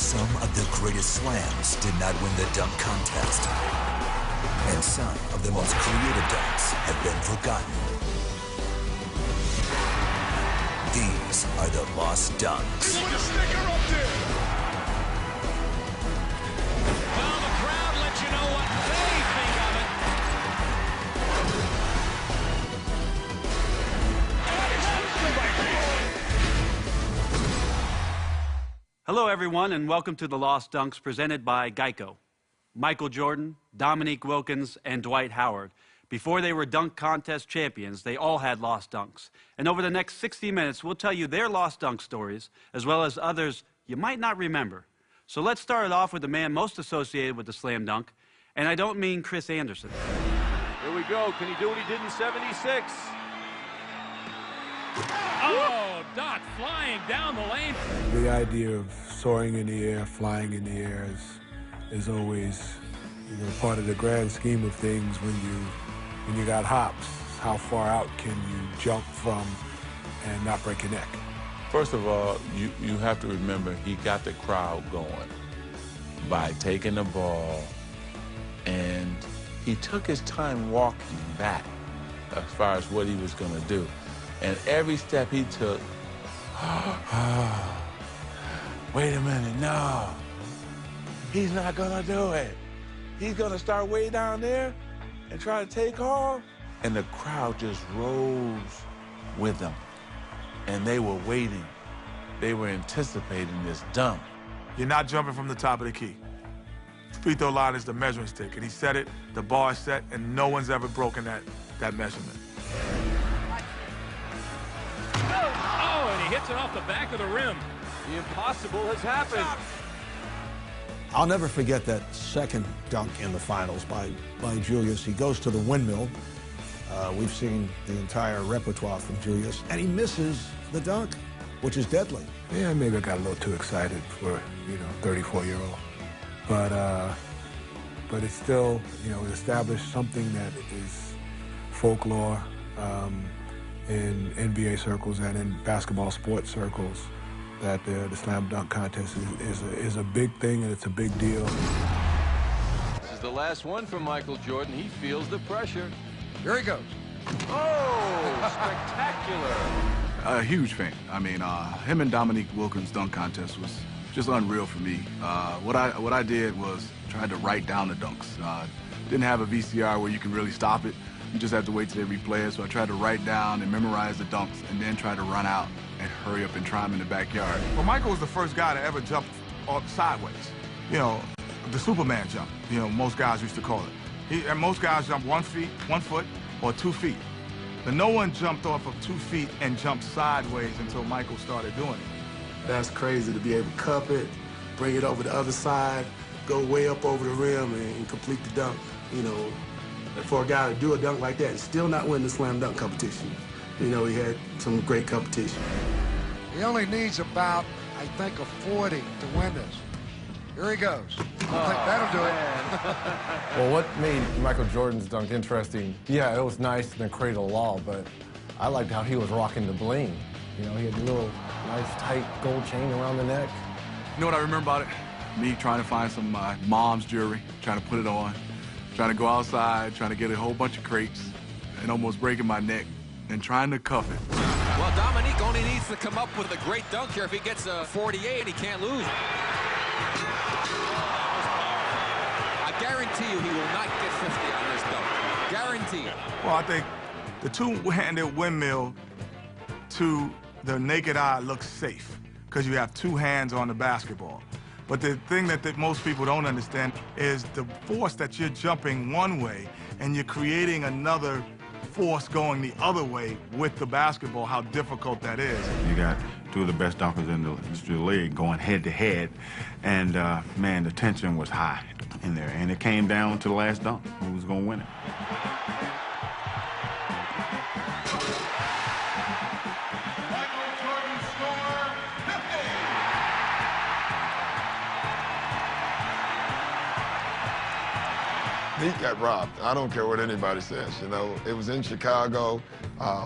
Some of the greatest slams did not win the dunk contest. And some of the most creative dunks have been forgotten. These are the lost dunks. You want a sticker up there? Well, the crowd lets you know what they think of it. Hello, everyone, and welcome to the Lost Dunks presented by Geico. Michael Jordan, Dominique Wilkins, and Dwight Howard. Before they were dunk contest champions, they all had lost dunks. And over the next 60 minutes, we'll tell you their lost dunk stories, as well as others you might not remember. So let's start it off with the man most associated with the slam dunk, and I don't mean Chris Anderson. Here we go. Can he do what he did in '76? Oh, Doc flying down the lane. The idea of soaring in the air, flying in the air is always, part of the grand scheme of things when you got hops. How far out can you jump from and not break your neck? First of all, you have to remember he got the crowd going by taking the ball, and he took his time walking back as far as what he was going to do. And every step he took, wait a minute, no. He's not gonna do it. He's gonna start way down there and try to take off. And the crowd just rose with him. And they were waiting. They were anticipating this dunk. You're not jumping from the top of the key. Free throw line is the measuring stick, and he set it, the bar is set, and no one's ever broken that measurement. Oh, and he hits it off the back of the rim. The impossible has happened. I'll never forget that second dunk in the finals by Julius. He goes to the windmill. We've seen the entire repertoire from Julius, and he misses the dunk, which is deadly. Yeah, maybe I got a little too excited for, 34-year-old. But it's still, it established something that is folklore in NBA circles and in basketball sports circles, that the slam dunk contest is a big thing, and it's a big deal. This is the last one from Michael Jordan. He feels the pressure. Here he goes. Oh, spectacular. A huge fan. I mean, him and Dominique Wilkins' dunk contest was just unreal for me. What I did was tried to write down the dunks. Didn't have a VCR where you can really stop it. You just have to wait till they replay it. So I tried to write down and memorize the dunks, and then try to run out and hurry up and try them in the backyard. Well, Michael was the first guy to ever jump sideways. The Superman jump, most guys used to call it. And most guys jump 1 foot, or 2 feet. But no one jumped off of 2 feet and jumped sideways until Michael started doing it. That's crazy to be able to cup it, bring it over the other side, go way up over the rim and complete the dunk. For a guy to do a dunk like that and still not win the slam dunk competition. He had some great competition. He only needs about, I think, a 40 to win this. Here he goes. I think that'll do it. Well, what made Michael Jordan's dunk interesting, yeah, it was nice in the cradle of law, but I liked how he was rocking the bling. He had a little nice tight gold chain around the neck. You know what I remember about it? Me trying to find some mom's jewelry, trying to put it on, trying to go outside, trying to get a whole bunch of crates, and almost breaking my neck, and trying to cuff it. Well, Dominique only needs to come up with a great dunk here. If he gets a 48, he can't lose. I guarantee you he will not get 50 on this dunk. Guarantee it. Well, I think the two-handed windmill to the naked eye looks safe because you have two hands on the basketball. But the thing that most people don't understand is the force that you're jumping one way and you're creating another force going the other way with the basketball, how difficult that is. You got two of the best dunkers in the league going head-to-head, and, man, the tension was high in there, and it came down to the last dunk. Who was going to win it? Nique got robbed. I don't care what anybody says. It was in Chicago.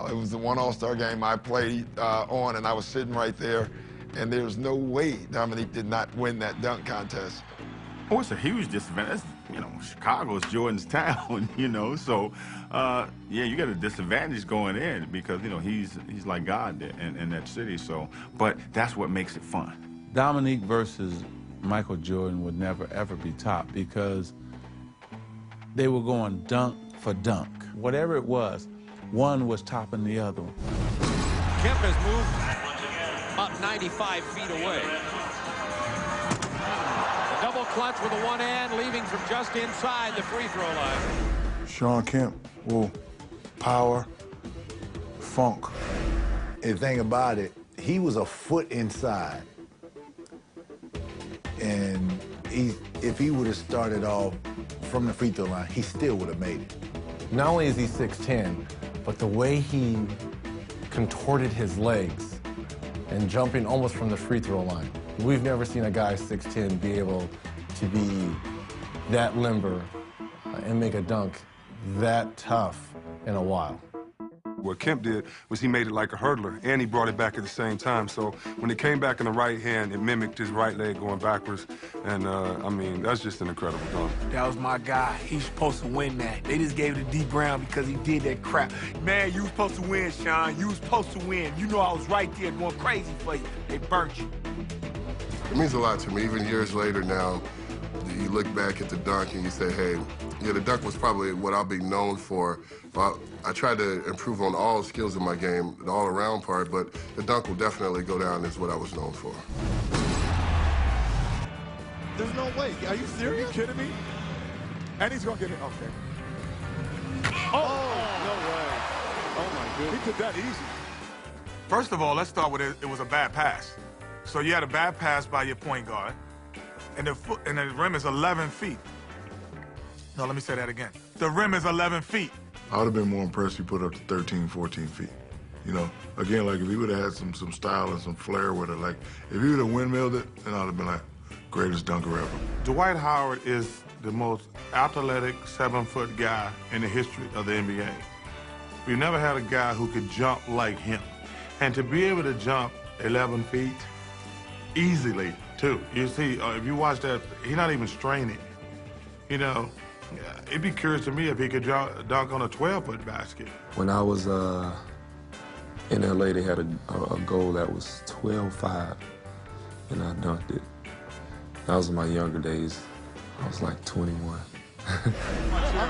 It was the one All-Star game I played on, and I was sitting right there. And there's no way Dominique did not win that dunk contest. Oh, it's a huge disadvantage. You know, Chicago is Jordan's town, you know, so, yeah, you got a disadvantage going in because, you know, he's like God in that city, so, but that's what makes it fun. Dominique versus Michael Jordan would never, ever be top because they were going dunk for dunk. Whatever it was, one was topping the other one. Kemp has moved about 95 feet away. The double clutch with a one hand, leaving from just inside the free throw line. Shawn Kemp, power, funk. And the thing about it, he was a foot inside. And if he would have started off from the free throw line, he still would have made it. Not only is he 6'10", but the way he contorted his legs and jumping almost from the free throw line. We've never seen a guy 6'10" be able to be that limber and make a dunk that tough in a while. What Kemp did was he made it like a hurdler, and he brought it back at the same time. So when it came back in the right hand, it mimicked his right leg going backwards. And, I mean, that's just an incredible dunk. That was my guy. He's supposed to win that. They just gave it to Dee Brown because he did that crap. Man, you was supposed to win, Shawn. You was supposed to win. You know I was right there going crazy for you. They burnt you. It means a lot to me. Even years later now, you look back at the dunk and you say, hey, yeah, the dunk was probably what I'll be known for. But I tried to improve on all skills in my game, the all-around part, but the dunk will definitely go down as what I was known for. There's no way. Are you serious? Are you kidding me? And he's going to get it. Okay. Oh, no way. Oh, my goodness. He did that easy. First of all, let's start with it was a bad pass. So you had a bad pass by your point guard, and the rim is 11 feet. No, let me say that again. The rim is 11 feet. I would have been more impressed if he put up to 13, 14 feet. You know, again, like if he would have had some style and some flair with it, like if he would have windmilled it, then I'd have been like, greatest dunker ever. Dwight Howard is the most athletic 7-foot guy in the history of the NBA. We've never had a guy who could jump like him. And to be able to jump 11 feet easily, too. You see, if you watch that, he's not even straining. You know, it'd be curious to me if he could dunk on a 12-foot basket. When I was in LA, they had a goal that was 12.5, and I dunked it. That was in my younger days. I was like 21.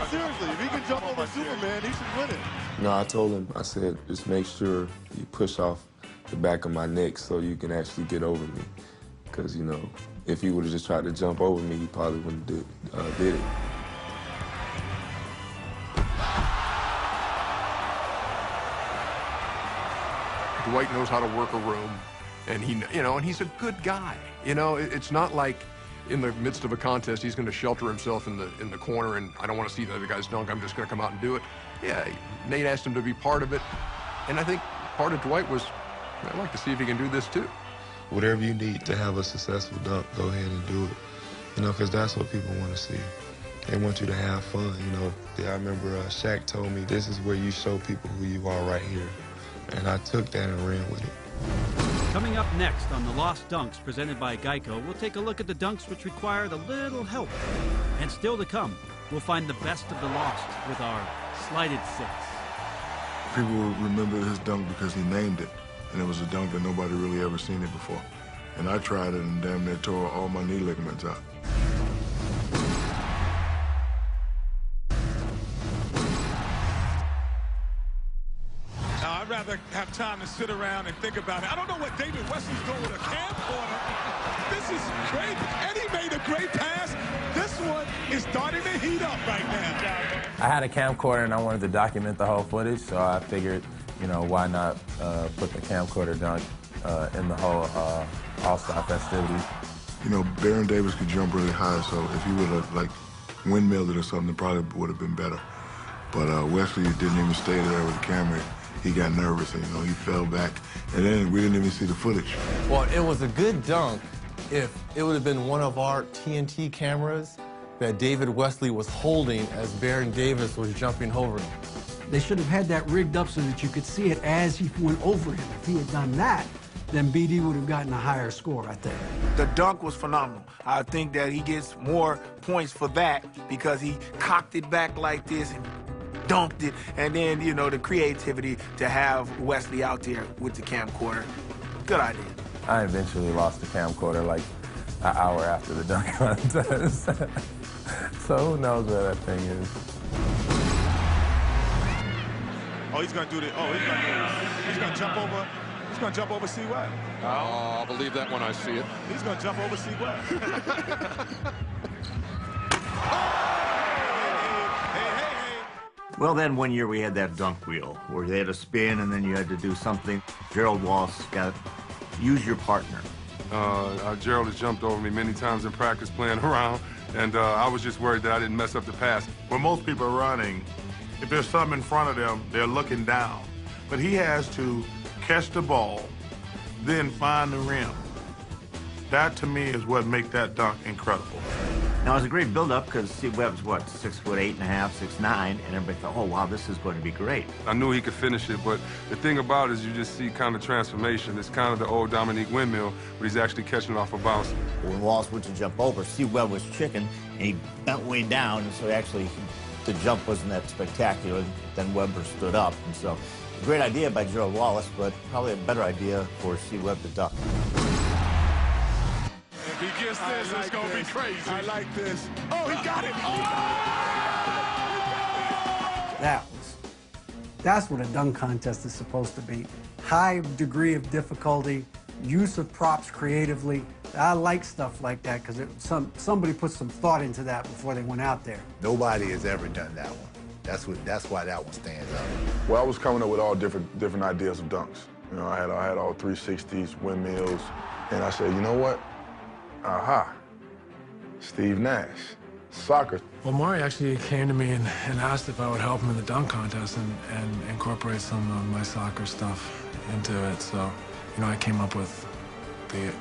Seriously, if he can jump over Superman, he should win it. No, I told him, I said, just make sure you push off the back of my neck so you can actually get over me. Because, you know, if he would have just tried to jump over me, he probably wouldn't have did it. Dwight knows how to work a room, and and he's a good guy. You know, it's not like in the midst of a contest he's going to shelter himself in the corner and I don't want to see the other guys dunk. I'm just going to come out and do it. Yeah, Nate asked him to be part of it, and I think part of Dwight was, I'd like to see if he can do this too. Whatever you need to have a successful dunk, go ahead and do it. You know, because that's what people want to see. They want you to have fun, you know. Yeah, I remember Shaq told me, this is where you show people who you are right here. And I took that and ran with it. Coming up next on The Lost Dunks, presented by Geico, we'll take a look at the dunks which required a little help. And still to come, we'll find the best of the lost with our Slighted Six. People will remember his dunk because he named it, and it was a dunk that nobody really ever seen it before. And I tried it and damn near tore all my knee ligaments out. I'd rather have time to sit around and think about it. I don't know what David Wesley's doing with a camcorder. This is great. And he made a great pass. This one is starting to heat up right now. I had a camcorder and I wanted to document the whole footage, so I figured, you know, why not put the camcorder dunk in the whole All-Star festivities. You know, Baron Davis could jump really high, so if he would have, like, windmilled it or something, it probably would have been better. But Wesley didn't even stay there with the camera. He got nervous, and, you know, he fell back. And then we didn't even see the footage. Well, it was a good dunk if it would have been one of our TNT cameras that David Wesley was holding as Baron Davis was jumping over him. They should have had that rigged up so that you could see it as he went over him. If he had done that, then BD would have gotten a higher score, I think. The dunk was phenomenal. I think that he gets more points for that because he cocked it back like this and dunked it. And then, you know, the creativity to have Wesley out there with the camcorder. Good idea. I eventually lost the camcorder like an hour after the dunk contest. So who knows where that thing is. Oh, he's gonna do this. Oh, he's gonna jump over. He's gonna jump over C. Webb. Oh, I'll believe that when I see it. He's gonna jump over C. Webb. Well, then one year we had that dunk wheel where they had a spin and then you had to do something. Gerald Wallace got use your partner. Gerald has jumped over me many times in practice playing around, and I was just worried that I didn't mess up the pass. When most people are running, if there's something in front of them, they're looking down. But he has to catch the ball, then find the rim. That, to me, is what makes that dunk incredible. Now, it was a great build-up because Steve Webb's, what, 6'8.5", 6'9", and everybody thought, oh, wow, this is going to be great. I knew he could finish it, but the thing about it is you just see kind of transformation. It's kind of the old Dominique windmill, but he's actually catching off a bounce. When Wallace went to jump over, Steve Webb was chicken, and he bent way down, and so actually the jump wasn't that spectacular. Then Webber stood up, and so a great idea by Gerald Wallace, but probably a better idea for Steve Webb to duck. If he gets this, it's going to be crazy. I like this. Oh, he got it. That's what a dunk contest is supposed to be. High degree of difficulty, use of props creatively. I like stuff like that because somebody put some thought into that before they went out there. Nobody has ever done that one. That's why that one stands out. Well, I was coming up with all different ideas of dunks. You know, I had all 360s, windmills, and I said, you know what? Aha, Steve Nash, soccer. Well, Maury actually came to me and asked if I would help him in the dunk contest and incorporate some of my soccer stuff into it. So, you know, I came up with the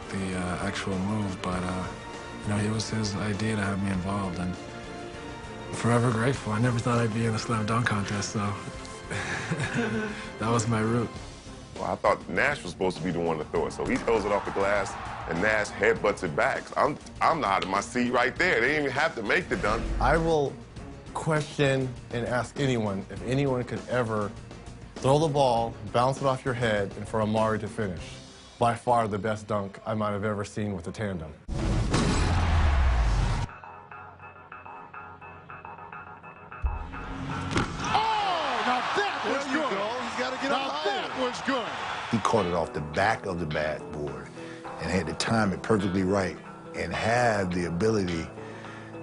actual move, but, you know, it was his idea to have me involved, and I'm forever grateful. I never thought I'd be in a slam dunk contest, so that was my route. Well, I thought Nash was supposed to be the one to throw it, so he throws it off the glass, and Nash headbutts it back. So I'm out of my seat right there. They didn't even have to make the dunk. I will question and ask anyone if anyone could ever throw the ball, bounce it off your head, and for Amari to finish. By far the best dunk I might have ever seen with a tandem. Good. He caught it off the back of the backboard and had to time it perfectly right and have the ability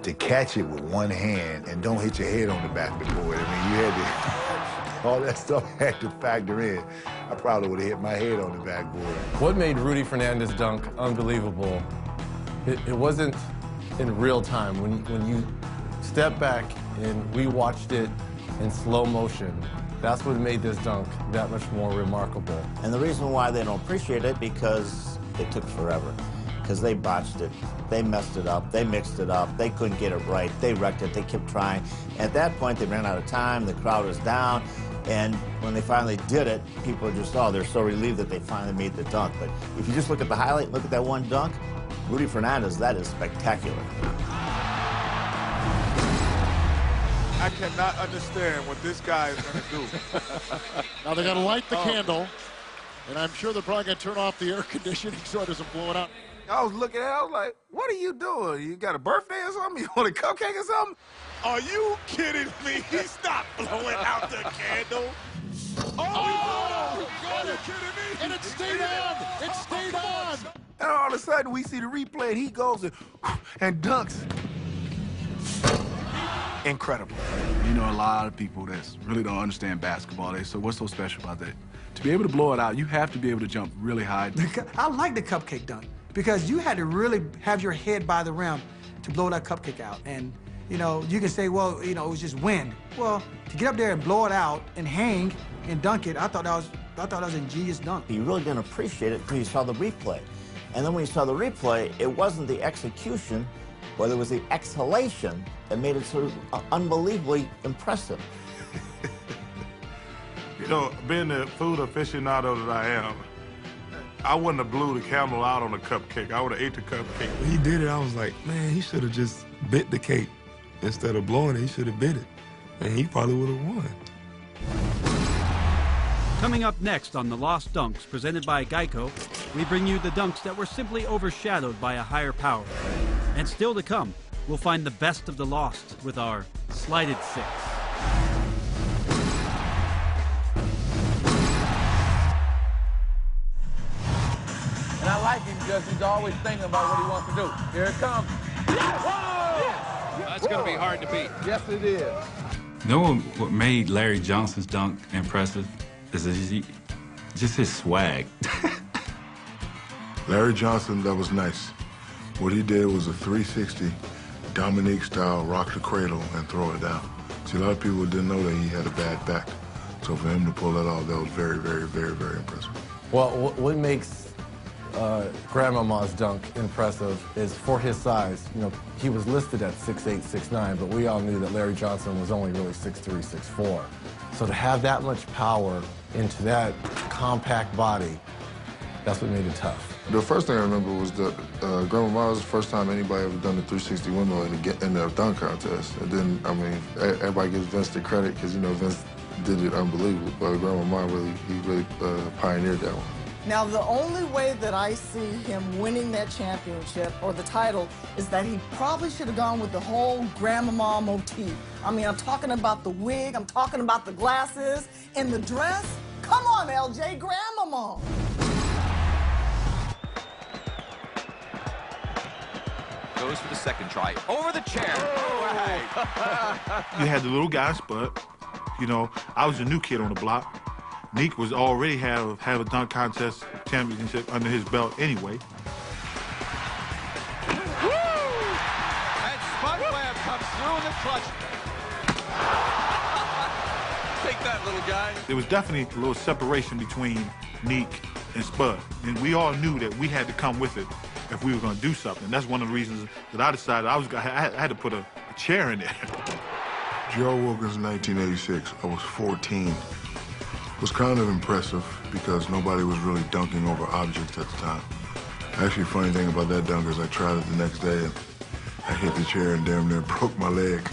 to catch it with one hand and don't hit your head on the back of the board. I mean, you had to, all that stuff had to factor in. I probably would have hit my head on the backboard. What made Rudy Fernandez's dunk unbelievable, it wasn't in real time. When you step back and we watched it in slow motion, that's what made this dunk that much more remarkable. And the reason why they don't appreciate it, because it took forever. Because they botched it, they messed it up, they mixed it up, they couldn't get it right, they wrecked it, they kept trying. At that point, they ran out of time, the crowd was down, and when they finally did it, people are just, oh, they're so relieved that they finally made the dunk. But if you just look at the highlight, look at that one dunk, Rudy Fernandez, that is spectacular. I cannot understand what this guy is going to do. Now they're going to light the candle, and I'm sure they're probably going to turn off the air conditioning so it doesn't blow it out. I was looking at it, I was like, what are you doing? You got a birthday or something? You want a cupcake or something? Are you kidding me? Stop blowing out the candle. Oh, are you kidding me? And it stayed on. It stayed on. And all of a sudden, we see the replay, and he goes and dunks. Incredible. You know, a lot of people that really don't understand basketball. So what's so special about that? To be able to blow it out, you have to be able to jump really high. I like the cupcake dunk because you had to really have your head by the rim to blow that cupcake out. And, you know, you can say, well, you know, it was just wind. Well, to get up there and blow it out and hang and dunk it, I thought that was an ingenious dunk. You really didn't appreciate it until you saw the replay. And then when you saw the replay, it wasn't the execution, but it was the exhalation that made it sort of unbelievably impressive. You know, being the food aficionado that I am, I wouldn't have blew the camel out on the cupcake. I would have ate the cupcake. When he did it, I was like, man, he should have just bit the cake. Instead of blowing it, he should have bit it. And he probably would have won. Coming up next on The Lost Dunks, presented by Geico, we bring you the dunks that were simply overshadowed by a higher power. And still to come, we'll find the best of the lost with our Slighted Six. And I like him because he's always thinking about what he wants to do. Here it comes. That's going to be hard to beat. Yes, it is. You know what made Larry Johnson's dunk impressive? Is just his swag. Larry Johnson, that was nice. What he did was a 360 Dominique style, rock the cradle and throw it down. See, a lot of people didn't know that he had a bad back. So for him to pull that off, that was very, very, very, very impressive. Well, what makes Grandmama's dunk impressive is for his size. You know, he was listed at 6'8", 6'9", but we all knew that Larry Johnson was only really 6'3", 6'4". So to have that much power into that compact body, that's what made it tough. The first thing I remember was that Grandmama was the first time anybody ever done the 360 windmill in the dunk contest. And then, I mean, everybody gives Vince the credit because, you know, Vince did it unbelievable. But Grandmama really pioneered that one. Now, the only way that I see him winning that championship or the title is that he probably should have gone with the whole Grandmama motif. I mean, I'm talking about the wig, I'm talking about the glasses, and the dress. Come on, LJ, Grandmama. Goes for the second try. Over the chair. Oh, You had the little guy, Spud. You know, I was a new kid on the block. Nique was already have a dunk contest championship under his belt anyway. Woo! And Spud Webb comes through in the clutch. Take that, little guy. There was definitely a little separation between Nique and Spud. And we all knew that we had to come with it if we were going to do something. That's one of the reasons that I decided I had to put a chair in there. Gerald Wilkins, 1986, I was 14. It was kind of impressive because nobody was really dunking over objects at the time. Actually, funny thing about that dunk is I tried it the next day and I hit the chair and damn near broke my leg.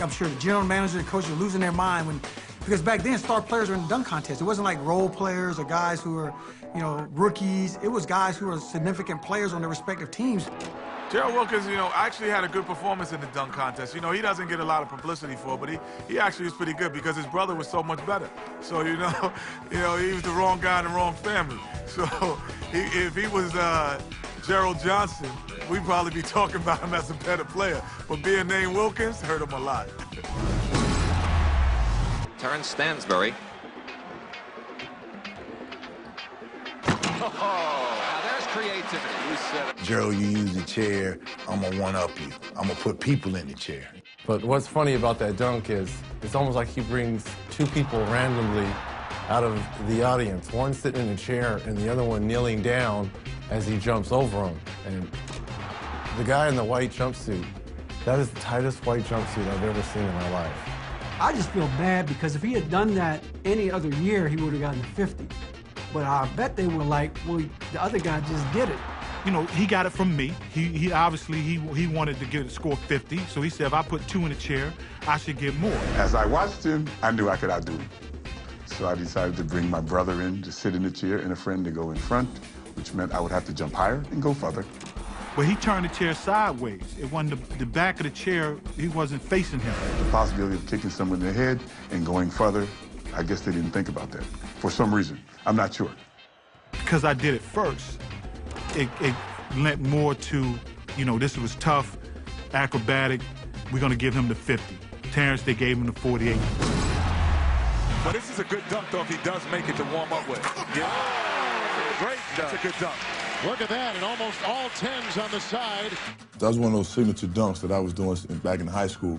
I'm sure the general manager and coach were losing their mind because back then star players were in the dunk contest. It wasn't like role players or guys who were, you know, rookies. It was guys who were significant players on their respective teams. Gerald Wilkins, you know, actually had a good performance in the dunk contest. You know, he doesn't get a lot of publicity for it, but he actually was pretty good because his brother was so much better. So, you know, he was the wrong guy in the wrong family. So if he was Gerald Johnson, we'd probably be talking about him as a better player. But being named Wilkins hurt him a lot. Terrence Stansbury. Oh, now there's creativity. We said it. Gerald, you use the chair, I'm gonna one-up you. I'm gonna put people in the chair. But what's funny about that dunk is it's almost like he brings two people randomly out of the audience. One sitting in a chair and the other one kneeling down as he jumps over him. And the guy in the white jumpsuit, that is the tightest white jumpsuit I've ever seen in my life. I just feel bad because if he had done that any other year, he would have gotten 50. But I bet they were like, well, the other guy just did it. You know, he got it from me. He obviously he wanted to score 50, so he said if I put 2 in the chair, I should get more. As I watched him, I knew I could outdo him. So I decided to bring my brother in to sit in the chair and a friend to go in front, which meant I would have to jump higher and go further. But he turned the chair sideways. It wasn't the back of the chair, he wasn't facing him. The possibility of kicking someone in the head and going further, I guess they didn't think about that for some reason. I'm not sure. Because I did it first, it lent more to, you know, this was tough, acrobatic. We're going to give him the 50. Terrence, they gave him the 48. But this is a good dunk, though, if he does make it to warm up with. Yeah. Great dunk. That's a good dunk. Look at that, and almost all 10s on the side. That was one of those signature dunks that I was doing back in high school.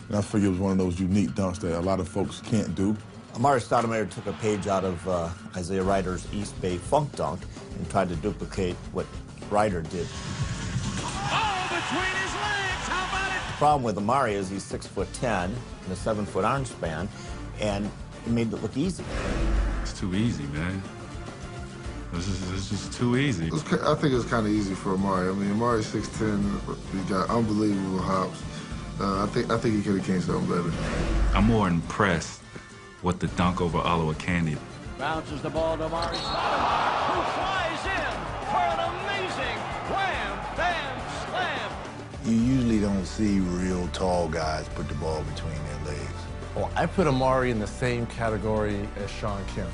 And I figured it was one of those unique dunks that a lot of folks can't do. Amari Stoudemire took a page out of Isaiah Ryder's East Bay Funk Dunk and tried to duplicate what Ryder did. Oh, between his legs, how about it? The problem with Amari is he's 6'10" and a 7-foot arm span, and it made it look easy. It's too easy, man. It's just too easy. I think it's kind of easy for Amari. I mean, Amari's 6'10", he got unbelievable hops. I think he could have came something better. I'm more impressed with the dunk over Oliver Candy. Bounces the ball to Amari Stoudemire, who flies in for an amazing wham, bam, slam. You usually don't see real tall guys put the ball between their legs. Well, I put Amari in the same category as Shawn Kemp.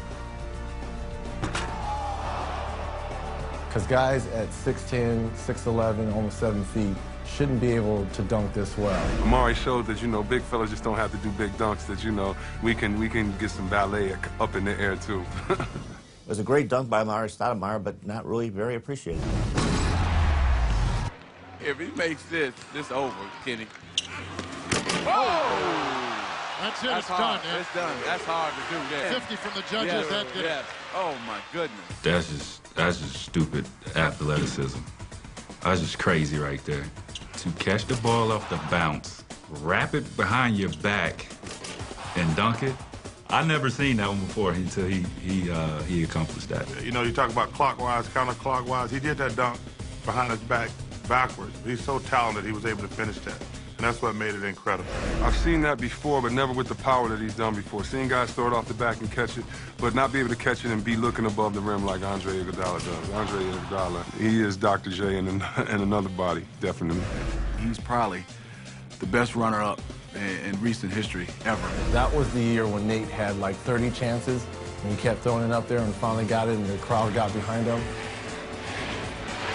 Because guys at 6'10", 6'11", almost 7 feet shouldn't be able to dunk this well. Amari showed that, big fellas just don't have to do big dunks, that, we can get some ballet up in the air, too. It was a great dunk by Amari Stoudemire, but not really very appreciated. If he makes this over, Kenny. That's it. That's It's hard. done. Yeah. It's done. That's hard to do that. 50 from the judges. That did it. Oh my goodness. That's just stupid athleticism. That's just crazy right there. To catch the ball off the bounce, wrap it behind your back, and dunk it. I never seen that one before until he accomplished that. You talk about clockwise, counterclockwise. He did that dunk behind his back backwards. He's so talented he was able to finish that. And that's what made it incredible. I've seen that before, but never with the power that he's done before. Seeing guys throw it off the back and catch it, but not be able to catch it and be looking above the rim like Andre Iguodala does. Andre Iguodala, he is Dr. J in another body, definitely. He's probably the best runner-up in recent history ever. That was the year when Nate had like 30 chances, and he kept throwing it up there and finally got it, and the crowd got behind him.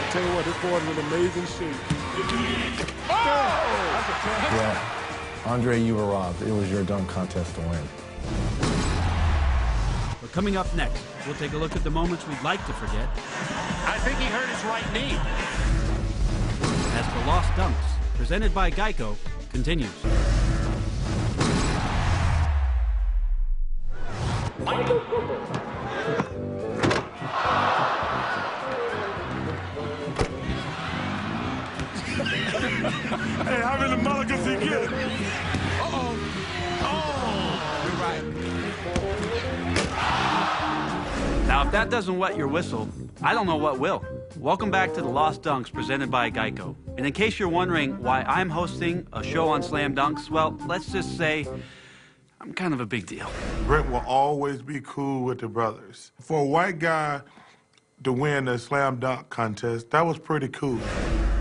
I'll tell you what, this boy is an amazing shoot. Yeah, Andre, you were robbed. It was your dunk contest to win. But coming up next, we'll take a look at the moments we'd like to forget. I think he hurt his right knee. As the Lost Dunks, presented by Geico, continues. Hey, how many mulligans he get? You're right. Now, if that doesn't wet your whistle, I don't know what will. Welcome back to the Lost Dunks presented by Geico. And in case you're wondering why I'm hosting a show on slam dunks, well, let's just say I'm kind of a big deal. Brent will always be cool with the brothers. For a white guy to win the slam dunk contest, that was pretty cool.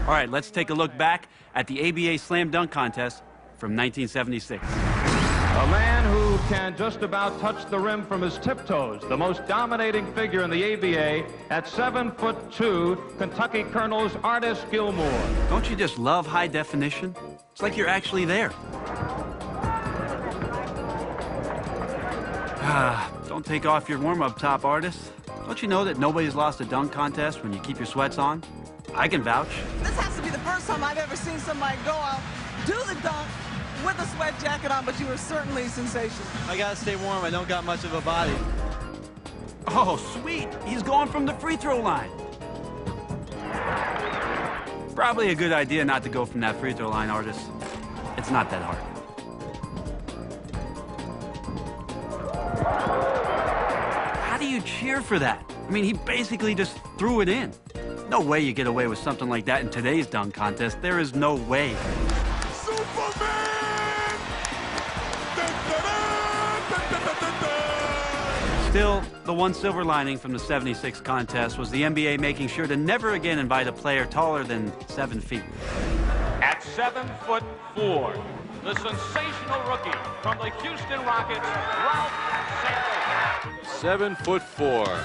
All right, let's take a look back at the ABA Slam Dunk Contest from 1976. A man who can just about touch the rim from his tiptoes, the most dominating figure in the ABA at 7'2", Kentucky Colonel's Artis Gilmore. Don't you just love high definition? It's like you're actually there. Don't take off your warm-up top, Artis. Don't you know that nobody's lost a dunk contest when you keep your sweats on? I can vouch. This has to be the first time I've ever seen somebody go out, do the dunk with a sweat jacket on, but you were certainly sensational. I gotta stay warm. I don't got much of a body. Oh, sweet. He's going from the free throw line. Probably a good idea not to go from that free throw line, Artis. It's not that hard. How do you cheer for that? I mean, he basically just threw it in. No way you get away with something like that in today's dunk contest. There is no way. Still, the one silver lining from the 76 contest was the NBA making sure to never again invite a player taller than 7 feet. At 7'4", the sensational rookie from the Houston Rockets, Ralph Sampson. 7'4".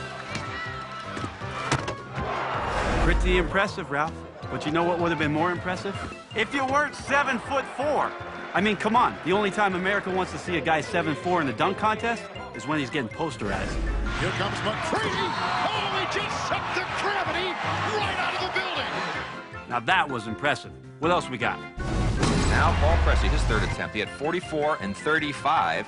Pretty impressive, Ralph. But you know what would have been more impressive? If you weren't 7'4". I mean, come on. The only time America wants to see a guy 7'4" in the dunk contest is when he's getting posterized. Here comes McCready. Oh, he just sucked the gravity right out of the building. Now that was impressive. What else we got? Now Paul Pressey, his third attempt. He had 44 and 35.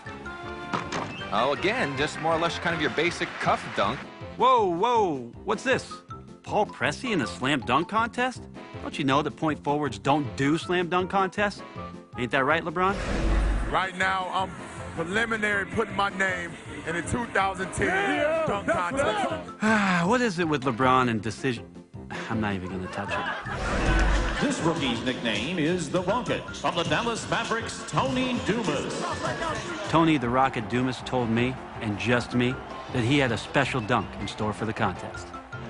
Oh, again, just more or less kind of your basic cuff dunk. Whoa, whoa. What's this? Paul Pressey in a slam dunk contest? Don't you know that point forwards don't do slam dunk contests? Ain't that right, LeBron? Right now, I'm preliminary putting my name in the 2010 dunk contest. What is it with LeBron and decision? I'm not even going to touch it. This rookie's nickname is the Rocket. From the Dallas Mavericks, Tony Dumas. Tony the Rocket Dumas told me, and just me, that he had a special dunk in store for the contest.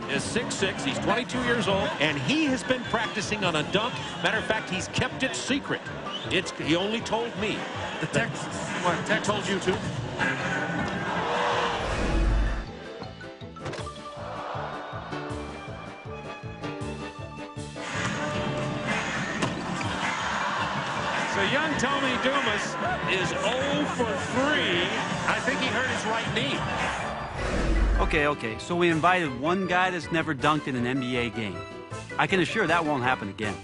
Is 6'6", he's 22 years old, and he has been practicing on a dunk. Matter of fact, he's kept it secret. He only told me. The Texas. What, Texas told you too? So young Tony Dumas is 0 for 3. I think he hurt his right knee. Okay, so we invited one guy that's never dunked in an NBA game. I can assure that won't happen again.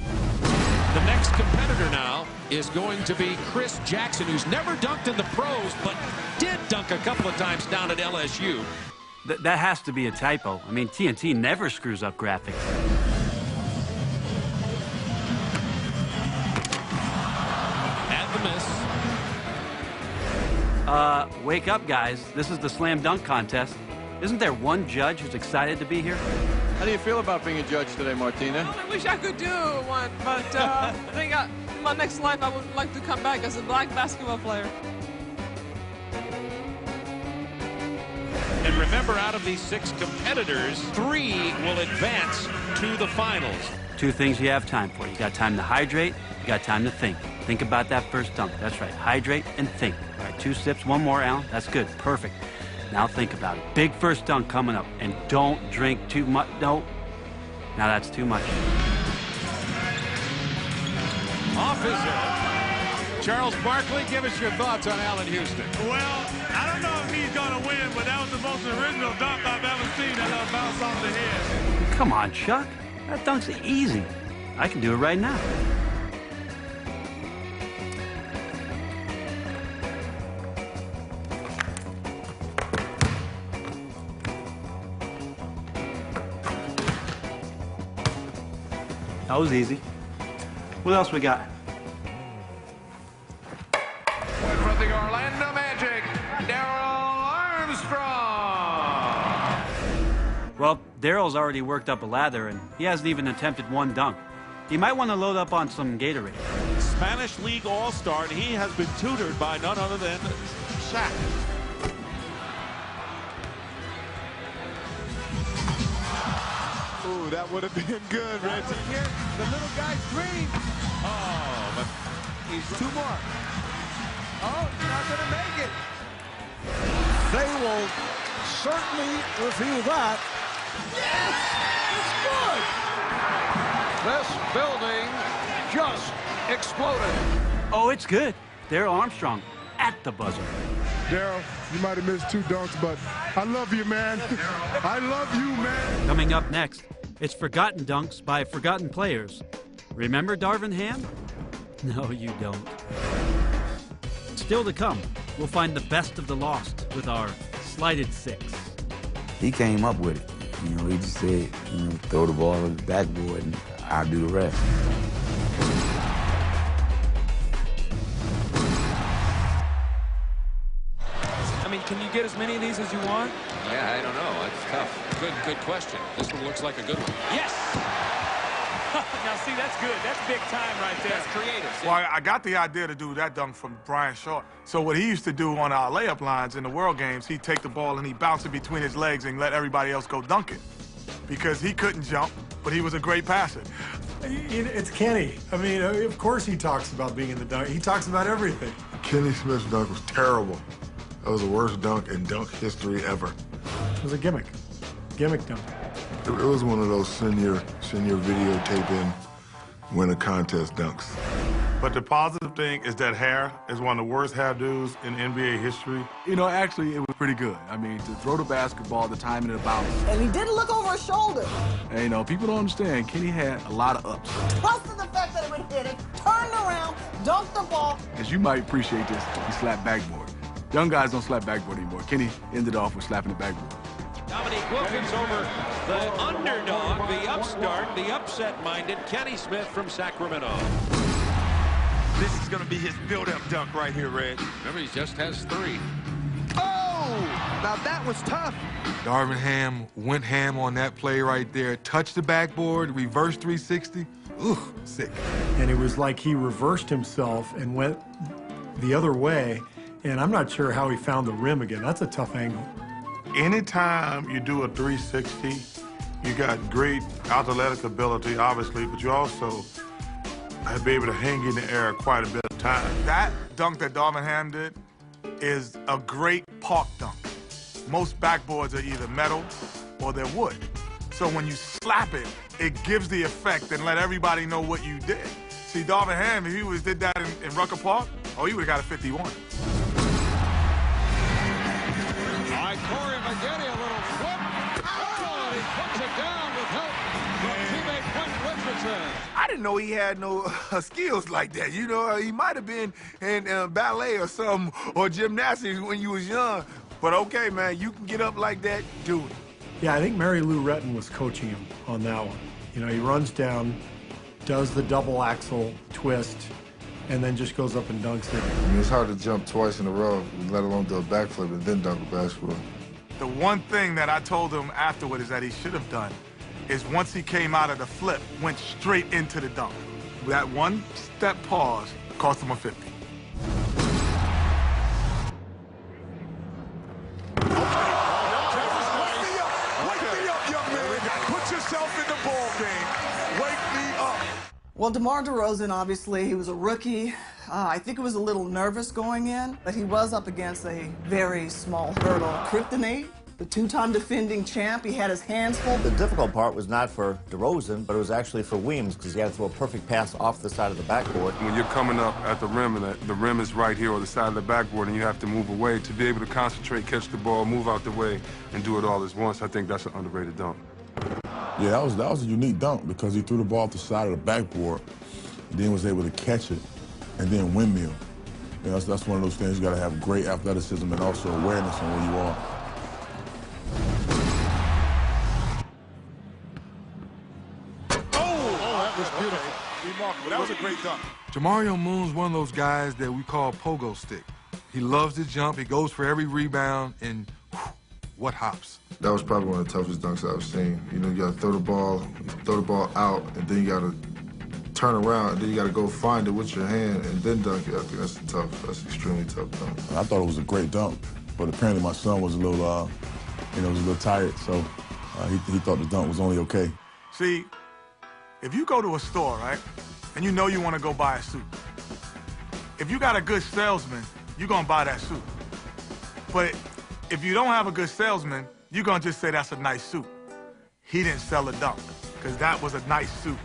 The next competitor now is going to be Chris Jackson, who's never dunked in the pros, but did dunk a couple of times down at LSU. That has to be a typo. I mean, TNT never screws up graphics. And the miss. Wake up, guys. This is the slam dunk contest. Isn't there one judge who's excited to be here? How do you feel about being a judge today, Martina? I wish I could do one, but I think in my next life I would like to come back as a black basketball player. And remember, out of these 6 competitors, 3 will advance to the finals. 2 things you have time for. You got time to hydrate, you got time to think. Think about that first dunk. That's right, hydrate and think. All right, 2 sips, 1 more, Alan. That's good, perfect. Now think about it. Big first dunk coming up. And don't drink too much. No. Now that's too much. Off his head. Charles Barkley, give us your thoughts on Allen Houston. Well, I don't know if he's going to win, but that was the most original dunk I've ever seen. That little bounce off the head. Come on, Chuck. That dunk's easy. I can do it right now. That was easy. What else we got? From the Orlando Magic, Darryl Armstrong. Well, Daryl's already worked up a lather, and he hasn't even attempted 1 dunk. He might want to load up on some Gatorade. Spanish League All-Star, and he has been tutored by none other than Shaq. Ooh, that would have been good, Reggie. Here, the little guy's dream. Oh, but He's 2 more. Oh, not going to make it. They will certainly review that. Yes! It's good! This building just exploded. Oh, it's good. Darryl Armstrong at the buzzer. Darryl, you might have missed 2 dunks, but I love you, man. I love you, man. Coming up next, it's Forgotten Dunks by Forgotten Players. Remember Darvin Ham? No, you don't. Still to come, we'll find the best of the lost with our Slighted 6. He came up with it. You know, he just said, throw the ball on the backboard and I'll do the rest. I mean, can you get as many of these as you want? Yeah, I don't know. It's tough. Good question. This one looks like a good one. Yes! Now, see, that's good. That's big time right there. That's creative. Well, I got the idea to do that dunk from Brian Shaw. So what he used to do on our layup lines in the World Games, he'd take the ball and he'd bounce it between his legs and let everybody else go dunk it. Because he couldn't jump, but he was a great passer. It's Kenny. I mean, of course he talks about being in the dunk. He talks about everything. Kenny Smith's dunk was terrible. That was the worst dunk in dunk history ever. It was a gimmick. Gimmick dunk. It was one of those senior videotaping win a contest dunks. But the positive thing is that hair is one of the worst hairdos in NBA history. You know, actually, it was pretty good. I mean, to throw the basketball, the timing of the bounce. And he didn't look over his shoulder. And, you know, people don't understand. Kenny had a lot of ups. Trusted the fact that it would hit it, turned around, dunked the ball. As you might appreciate this, he slapped backboard. Young guys don't slap backboard anymore. Kenny ended off with slapping the backboard. Dominique Wilkins over the underdog, the upstart, the upset-minded Kenny Smith from Sacramento. This is going to be his build-up dunk right here, Reg. Remember, he just has 3. Oh! Now that was tough. Darvin Ham went ham on that play right there. Touched the backboard, reverse 360. Ooh, sick. And it was like he reversed himself and went the other way, and I'm not sure how he found the rim again. That's a tough angle. Anytime you do a 360, you got great athletic ability, obviously, but you also have to be able to hang in the air quite a bit of time. That dunk that Darvin Ham did is a great park dunk. Most backboards are either metal or they're wood. So when you slap it, it gives the effect and let everybody know what you did. See, Darvin Ham, if he did that in Rucker Park, oh, he would have got a 51. All right, Corey McGinty, a little flip. Oh, and he puts it down with help from teammate Quentin Richardson. I didn't know he had no skills like that. You know, he might have been in ballet or something, or gymnastics when you was young. But okay, man, you can get up like that, do it. Yeah, I think Mary Lou Retton was coaching him on that one. You know, he runs down, does the double axel twist, and then just goes up and dunks it. I mean, it's hard to jump twice in a row, let alone do a backflip and then dunk a basketball. The one thing that I told him afterward is that he should have done is once he came out of the flip, went straight into the dunk. That one step pause cost him a 50. Well, DeMar DeRozan, obviously, he was a rookie. I think he was a little nervous going in, but he was up against a very small hurdle. Kryptonite, the two-time defending champ, he had his hands full. The difficult part was not for DeRozan, but it was actually for Weems, because he had to throw a perfect pass off the side of the backboard. When you're coming up at the rim and the rim is right here on the side of the backboard and you have to move away, to be able to concentrate, catch the ball, move out the way, and do it all at once, I think that's an underrated dunk. Yeah, that was a unique dunk because he threw the ball off the side of the backboard, and then was able to catch it, and then windmill. You know, that's one of those things you got to have great athleticism and also awareness on where you are. Oh, that was beautiful. Remarkable. That was a great dunk. Jamario Moon's one of those guys that we call pogo stick. He loves to jump, he goes for every rebound, and whew, what hops. That was probably one of the toughest dunks I've seen. You know, you got to throw the ball out, and then you got to turn around, and then you got to go find it with your hand and then dunk it. I think that's extremely tough dunk. I thought it was a great dunk, but apparently my son was a little, was a little tired, so he thought the dunk was only okay. See, if you go to a store, right, and you know you want to go buy a suit, if you got a good salesman, you're going to buy that suit. But if you don't have a good salesman, you're going to just say that's a nice suit. He didn't sell a dunk, because that was a nice suit.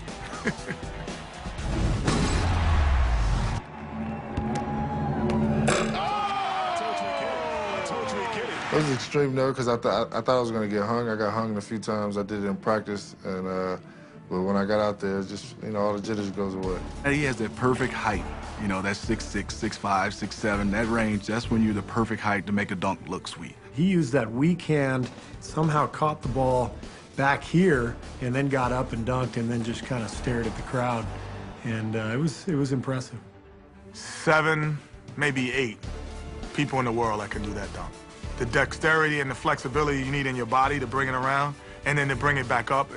I was extreme nerve because I thought I was going to get hung. I got hung a few times. I did it in practice, and but when I got out there, just, you know, all the jitters goes away. He has that perfect height. You know, that 6'6", 6'5", 6'7", that range, that's when you're the perfect height to make a dunk look sweet. He used that weak hand, somehow caught the ball back here, and then got up and dunked, and then just kind of stared at the crowd. And it was impressive. 7, maybe 8 people in the world that can do that dunk. The dexterity and the flexibility you need in your body to bring it around, and then to bring it back up,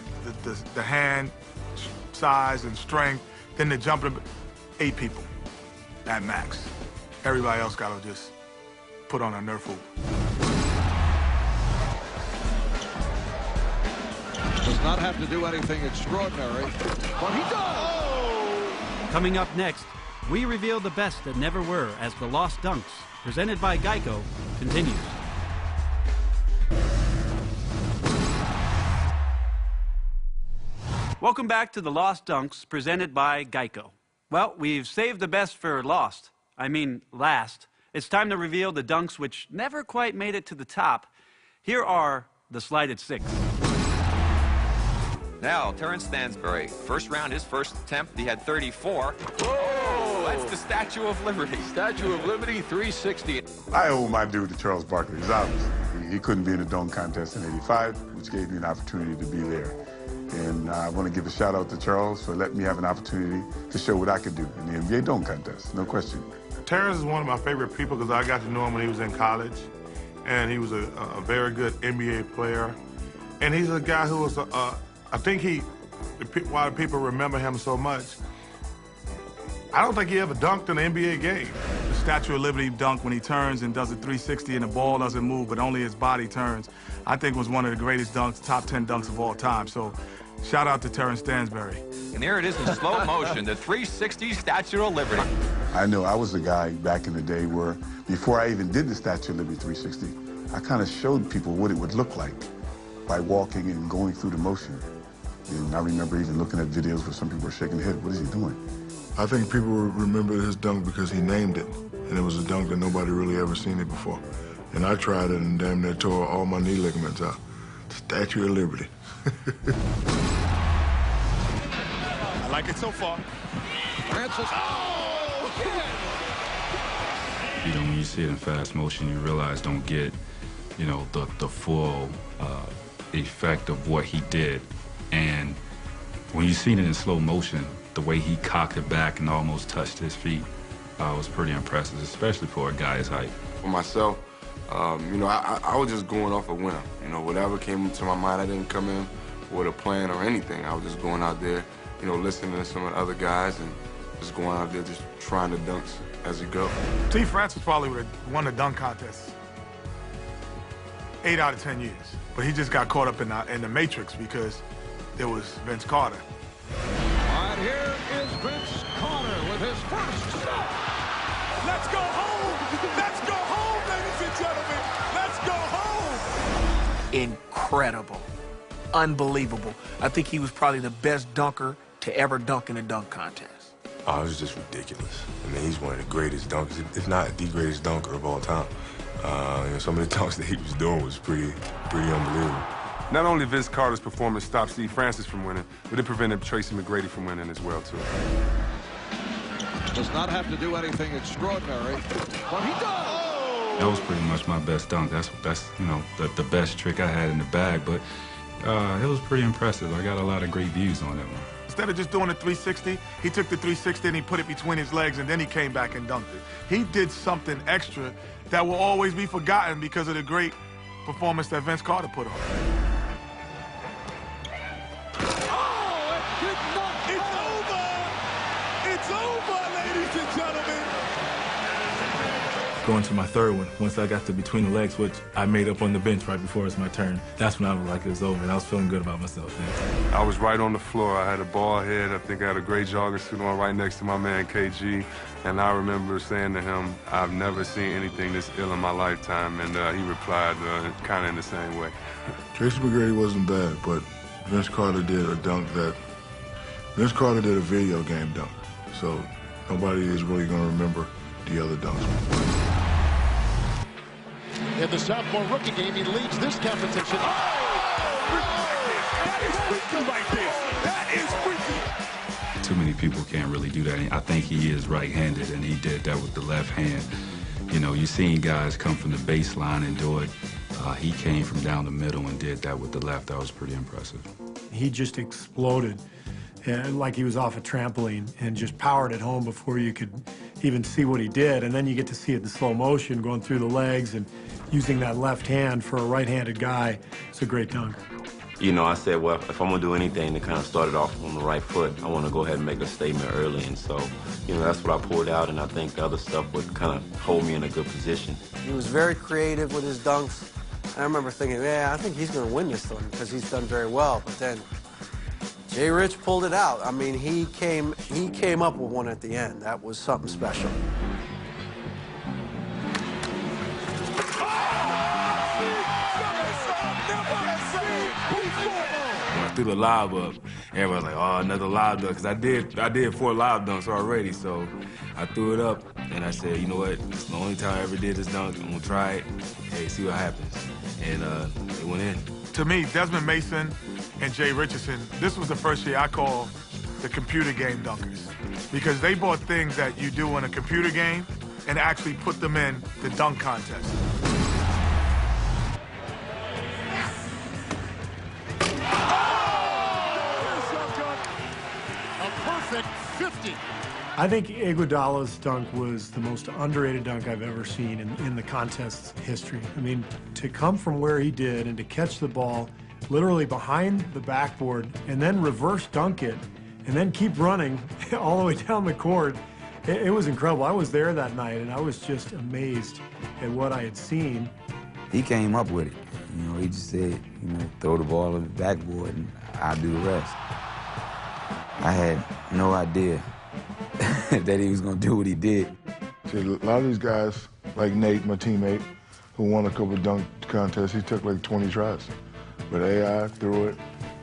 the hand size and strength, then the jump, 8 people at max. Everybody else got to just put on a Nerf hoop. Does not have to do anything extraordinary, but he does! Coming up next, we reveal the best that never were as the Lost Dunks, presented by Geico, continues. Welcome back to the Lost Dunks, presented by Geico. Well, we've saved the best for last. It's time to reveal the dunks which never quite made it to the top. Here are the slighted 6. Now, Terrence Stansbury. First round, his first attempt, he had 34. Whoa! That's the Statue of Liberty. Statue of Liberty, 360. I owe my due to Charles Barkley. Obviously, he couldn't be in the dunk contest in '85, which gave me an opportunity to be there. And I want to give a shout out to Charles for letting me have an opportunity to show what I could do in the NBA dunk contest, no question. Terrence is one of my favorite people because I got to know him when he was in college. and he was a very good NBA player. And he's a guy who was, I think why people remember him so much, I don't think he ever dunked in an NBA game. The Statue of Liberty dunk when he turns and does a 360 and the ball doesn't move, but only his body turns, I think was one of the greatest dunks, top 10 dunks of all time. So shout out to Terrence Stansbury. And there it is in slow motion, the 360 Statue of Liberty. I know I was the guy back in the day where, before I even did the Statue of Liberty 360, I kind of showed people what it would look like by walking and going through the motion. And I remember even looking at videos where some people were shaking their head. What is he doing? I think people remember his dunk because he named it, and it was a dunk that nobody really ever seen it before. And I tried it and damn near tore all my knee ligaments out. Statue of Liberty. I like it so far. Francis. Oh, You know, when you see it in fast motion, you realize don't get, you know, the full effect of what he did. And when you see it in slow motion, the way he cocked it back and almost touched his feet was pretty impressive, especially for a guy his height. For myself, you know, I was just going off a winner. You know, whatever came to my mind, I didn't come in with a plan or anything. I was just going out there, you know, listening to some of the other guys and just going out there just trying the dunks as you go. T. Francis probably would have won the dunk contest 8 out of 10 years. But he just got caught up in the matrix because there was Vince Carter. And here is Vince Carter with his first stop. Let's go home! Let's go home, ladies and gentlemen! Let's go home! Incredible. Unbelievable. I think he was probably the best dunker to ever dunk in a dunk contest. Oh, it was just ridiculous. I mean, he's one of the greatest dunkers, if not the greatest dunker of all time. You know, some of the dunks that he was doing was pretty unbelievable. Not only Vince Carter's performance stopped Steve Francis from winning, but it prevented Tracy McGrady from winning as well, too. Does not have to do anything extraordinary, but he does. That was pretty much my best dunk. That's you know, the best trick I had in the bag, but it was pretty impressive. I got a lot of great views on that one. Instead of just doing the 360, he took the 360 and he put it between his legs, and then he came back and dunked it. He did something extra that will always be forgotten because of the great performance that Vince Carter put on. It's over, ladies and gentlemen. Going to my third one, once I got to between the legs, which I made up on the bench right before it's my turn, that's when I was like it was over, and I was feeling good about myself. Man. I was right on the floor. I had a ball head. I think I had a gray jogger suit on right next to my man, KG. And I remember saying to him, I've never seen anything this ill in my lifetime. And he replied kind of in the same way. Tracy McGrady wasn't bad, but Vince Carter did a dunk that... Vince Carter did a video game dunk. So nobody is really going to remember the other dunks. In the sophomore rookie game, he leads this competition. That is freaky like this. That is freaky. Too many people can't really do that. I think he is right-handed, and he did that with the left hand. You know, you've seen guys come from the baseline and do it. He came from down the middle and did that with the left. That was pretty impressive. He just exploded like he was off a trampoline and just powered it home before you could even see what he did. And then you get to see it in slow motion going through the legs and using that left hand for a right-handed guy. It's a great dunk. You know, I said, well, if I'm going to do anything to kind of start it off on the right foot, I want to go ahead and make a statement early. And so, you know, that's what I pulled out, and I think the other stuff would kind of hold me in a good position. He was very creative with his dunks. I remember thinking, yeah, I think he's going to win this one because he's done very well. But then Jay Rich pulled it out. I mean, he came up with one at the end. That was something special. When I threw the lob up, everybody was like, oh, another lob dunk, because I did 4 lob dunks already, so I threw it up, and I said, you know what, it's the only time I ever did this dunk, I'm going to try it, hey, see what happens, and it went in. To me, Desmond Mason and Jay Richardson, this was the first year I call the computer game dunkers, because they brought things that you do in a computer game and actually put them in the dunk contest. A perfect 50. I think Iguodala's dunk was the most underrated dunk I've ever seen in the contest's history. I mean, to come from where he did and to catch the ball literally behind the backboard and then reverse dunk it and then keep running all the way down the court, it was incredible. I was there that night, and I was just amazed at what I had seen. He came up with it. You know, he just said, you know, throw the ball on the backboard and I'll do the rest. I had no idea that he was going to do what he did. See, a lot of these guys, like Nate, my teammate, who won a couple of dunk contests, he took like 20 tries. But AI threw it,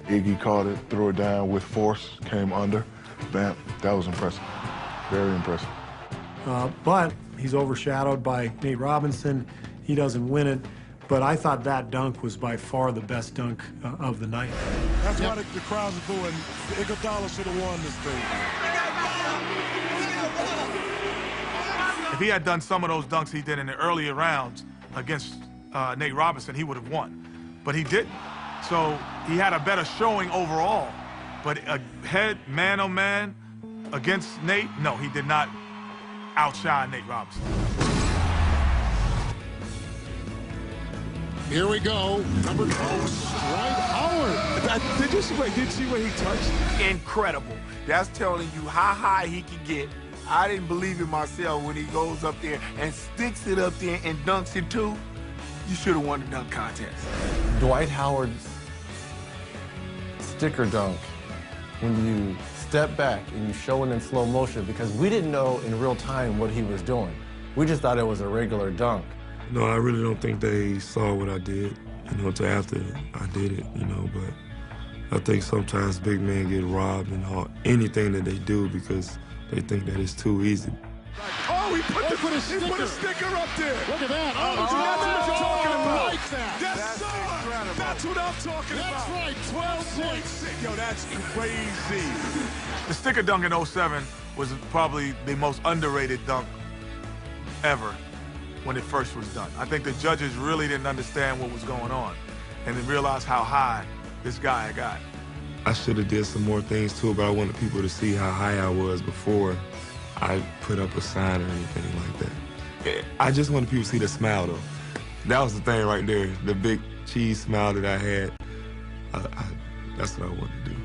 Iggy caught it, threw it down with force, came under, bam. That was impressive, very impressive. But he's overshadowed by Nate Robinson. He doesn't win it. But I thought that dunk was by far the best dunk of the night. That's why the crowds are booing. Iguodala should have won this thing. If he had done some of those dunks he did in the earlier rounds against Nate Robinson, he would have won. But he didn't. So he had a better showing overall. But a head, man-on-man against Nate, no, he did not outshine Nate Robinson. Here we go. Number 2, Dwight Howard. Did you see what he touched? Incredible. That's telling you how high he can get. I didn't believe it myself when he goes up there and sticks it up there and dunks it too. You should have won the dunk contest. Dwight Howard's sticker dunk, when you step back and you show it in slow motion, because we didn't know in real time what he was doing. We just thought it was a regular dunk. No, I really don't think they saw what I did, you know, until after I did it, you know, but I think sometimes big men get robbed in anything that they do because they think that it's too easy. Oh, he put a sticker up there. Look at that. Oh, that's what I'm talking about. Like that. That's incredible. That's what I'm talking about. That's right. 12 points. Yo, that's crazy. The sticker dunk in 07 was probably the most underrated dunk ever when it first was done. I think the judges really didn't understand what was going on and then realized how high this guy got. I should have did some more things too, but I wanted people to see how high I was before I put up a sign or anything like that. I just wanted people to see the smile though. That was the thing right there, the big cheese smile that I had. That's what I wanted to do.